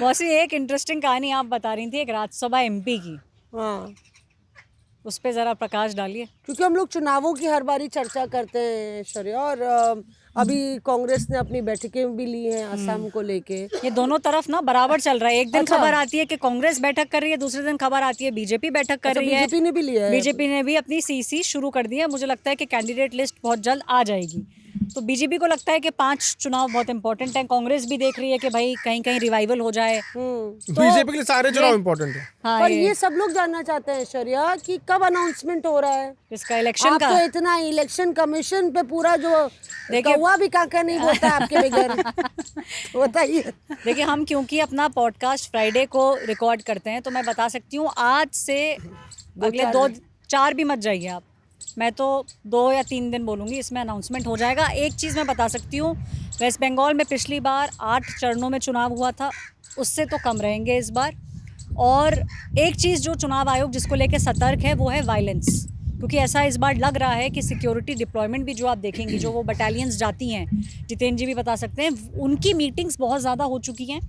मौसी एक इंटरेस्टिंग कहानी आप बता रही थी एक राज्यसभा एमपी की, हाँ, उस पे जरा प्रकाश डालिए। क्योंकि हम लोग चुनावों की हर बारी चर्चा करते हैं ऐश्वर्या, और अभी कांग्रेस ने अपनी बैठकें भी ली हैं असम को लेके। ये दोनों तरफ ना बराबर चल रहा है। एक दिन अच्छा। खबर आती है कि कांग्रेस बैठक कर रही है, दूसरे दिन खबर आती है बीजेपी बैठक कर अच्छा, रही है। बीजेपी ने भी लिया है। बीजेपी ने भी अपनी सीसी शुरू कर दी है। मुझे लगता है कि कैंडिडेट लिस्ट बहुत जल्द आ जाएगी। तो बीजेपी को लगता है कि 5 चुनाव बहुत इंपॉर्टेंट है। कांग्रेस भी देख रही है कि भाई कहीं कहीं रिवाइवल हो जाए। तो बीजेपी के लिए सारे चुनाव इम्पोर्टेंट है। हाँ, पर ये सब लोग जानना चाहते हैं ऐश्वर्या कि कब अनाउंसमेंट हो रहा है इसका इलेक्शन आप का। तो इतना इलेक्शन कमीशन पे पूरा जो कौवा भी काका नहीं बोलता है आपके बगैर। बताइए। देखिए, हम क्योंकि अपना पॉडकास्ट फ्राइडे को रिकॉर्ड करते हैं तो मैं बता सकती हूँ आज से अगले 2-4 भी मत जाइए आप। मैं तो 2 या 3 दिन बोलूँगी, इसमें अनाउंसमेंट हो जाएगा। एक चीज़ मैं बता सकती हूँ, वेस्ट बंगाल में पिछली बार 8 चरणों में चुनाव हुआ था, उससे तो कम रहेंगे इस बार। और एक चीज़ जो चुनाव आयोग जिसको लेके सतर्क है वो है वायलेंस, क्योंकि ऐसा इस बार लग रहा है कि सिक्योरिटी डिप्लॉयमेंट भी जो आप देखेंगी, जो वो बटालियंस जाती हैं, जितेंद्र जी भी बता सकते हैं, उनकी मीटिंग्स बहुत ज़्यादा हो चुकी हैं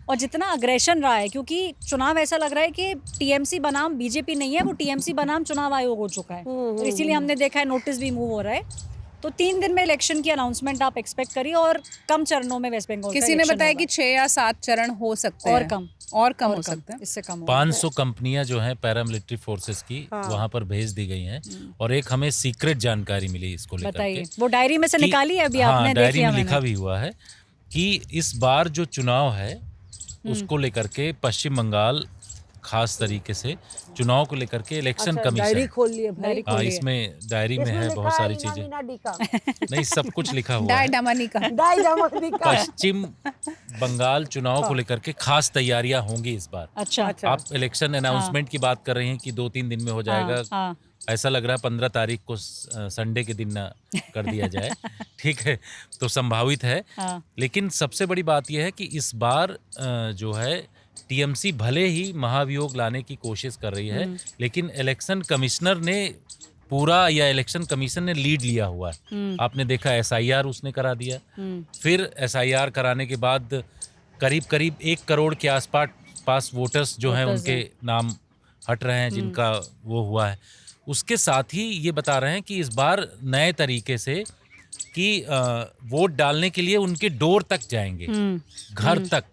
और जितना अग्रेशन रहा है, क्योंकि चुनाव ऐसा लग रहा है कि टीएमसी बनाम बीजेपी नहीं है, वो टीएमसी बनाम चुनाव आयोग हो चुका है। तो इसीलिए हमने देखा है नोटिस भी मूव हो रहा है। तो 3 दिन में इलेक्शन की अनाउंसमेंट आप एक्सपेक्ट करिए और कम चरणों में वेस्ट बंगाल किसी ने बताया कि 6 या 7 चरण हो सकते हैं और कम हो सकते हैं, इससे कम 500 कंपनियां जो हैं पैरामिलिट्री फोर्सेस की वहां पर भेज दी गई हैं और एक हमें सीक्रेट जानकारी मिली इसको लेकर बताइए। के वो डायरी में से कि- निकाली है अभी हाँ, आपने? डायरी देखिए में लिखा भी हुआ है कि इस बार जो चुनाव है उसको लेकर के पश्चिम बंगाल खास तरीके से चुनाव को लेकर के इलेक्शन डायरी कमीशन, खोल लिए भाई। हाँ इसमें डायरी में है बहुत सारी चीजें, नहीं सब कुछ लिखा हुआ डाई है। डमनी का पश्चिम बंगाल चुनाव को लेकर के खास तैयारियां होंगी इस बार। अच्छा। आप इलेक्शन अनाउंसमेंट की बात कर रहे हैं कि 2-3 दिन में हो जाएगा। हाँ। ऐसा लग रहा है 15 तारीख को संडे के दिन ना कर दिया जाए। ठीक है, तो संभावित है। हाँ। लेकिन सबसे बड़ी बात यह है कि इस बार जो है टीएमसी भले ही महाभियोग लाने की कोशिश कर रही है, लेकिन इलेक्शन कमिश्नर ने पूरा या इलेक्शन कमीशन ने लीड लिया हुआ है। आपने देखा एसआईआर उसने करा दिया, फिर एसआईआर कराने के बाद करीब करीब 1 करोड़ के आसपास वोटर्स जो हैं उनके नाम हट रहे हैं जिनका वो हुआ है। उसके साथ ही ये बता रहे हैं कि इस बार नए तरीके से कि वोट डालने के लिए उनके डोर तक जाएंगे, घर तक।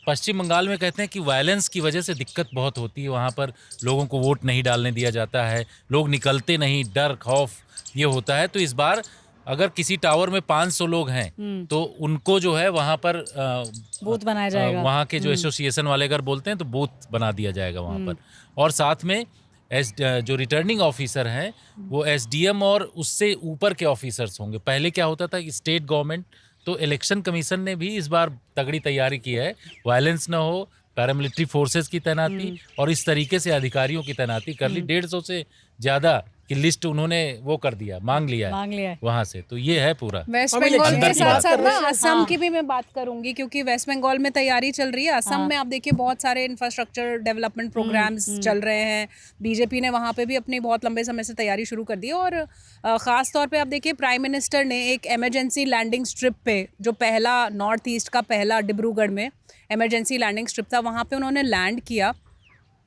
पश्चिम बंगाल में कहते हैं कि वायलेंस की वजह से दिक्कत बहुत होती है, वहाँ पर लोगों को वोट नहीं डालने दिया जाता है, लोग निकलते नहीं, डर खौफ ये होता है। तो इस बार अगर किसी टावर में 500 लोग हैं तो उनको जो है वहाँ पर बूथ बनाया जाएगा। वहाँ के जो एसोसिएशन वाले अगर बोलते हैं तो बूथ बना दिया जाएगा वहाँ पर। और साथ में जो रिटर्निंग ऑफिसर हैं वो एसडीएम और उससे ऊपर के ऑफिसर्स होंगे। पहले क्या होता था कि स्टेट गवर्नमेंट, तो इलेक्शन कमीशन ने भी इस बार तगड़ी तैयारी की है, वायलेंस ना हो, पैरामिलिट्री फोर्सेस की तैनाती और इस तरीके से अधिकारियों की तैनाती कर ली। 150 से ज्यादा की लिस्ट उन्होंने वो कर दिया, मांग लिया है वहाँ से। तो ये है पूरा वेस्ट बंगाल अंदर के की साथ बात साथ ना असम की भी मैं बात करूंगी, क्योंकि वेस्ट बंगाल में तैयारी चल रही है। असम में आप देखिए बहुत सारे इंफ्रास्ट्रक्चर डेवलपमेंट प्रोग्राम्स चल रहे हैं। बीजेपी ने वहाँ पे भी अपनी बहुत लंबे समय से तैयारी शुरू कर दी है। और ख़ास तौर पे आप देखिए प्राइम मिनिस्टर ने एक इमरजेंसी लैंडिंग स्ट्रिप पे, जो पहला नॉर्थ ईस्ट का पहला डिब्रूगढ़ में इमरजेंसी लैंडिंग स्ट्रिप था, वहाँ पे उन्होंने लैंड किया।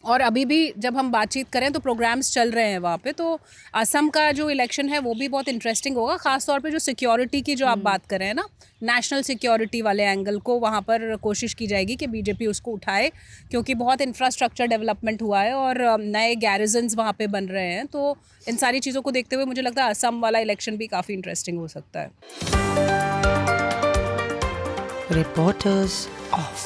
और अभी भी जब हम बातचीत करें तो प्रोग्राम्स चल रहे हैं वहाँ पे। तो असम का जो इलेक्शन है वो भी बहुत इंटरेस्टिंग होगा, ख़ास तौर पे जो सिक्योरिटी की जो आप बात कर रहे हैं ना, नेशनल सिक्योरिटी वाले एंगल को वहाँ पर कोशिश की जाएगी कि बीजेपी उसको उठाए, क्योंकि बहुत इंफ्रास्ट्रक्चर डेवलपमेंट हुआ है और नए गैरिजन्स वहाँ पे बन रहे हैं। तो इन सारी चीज़ों को देखते हुए मुझे लगता है असम वाला इलेक्शन भी काफ़ी इंटरेस्टिंग हो सकता है। Reporters of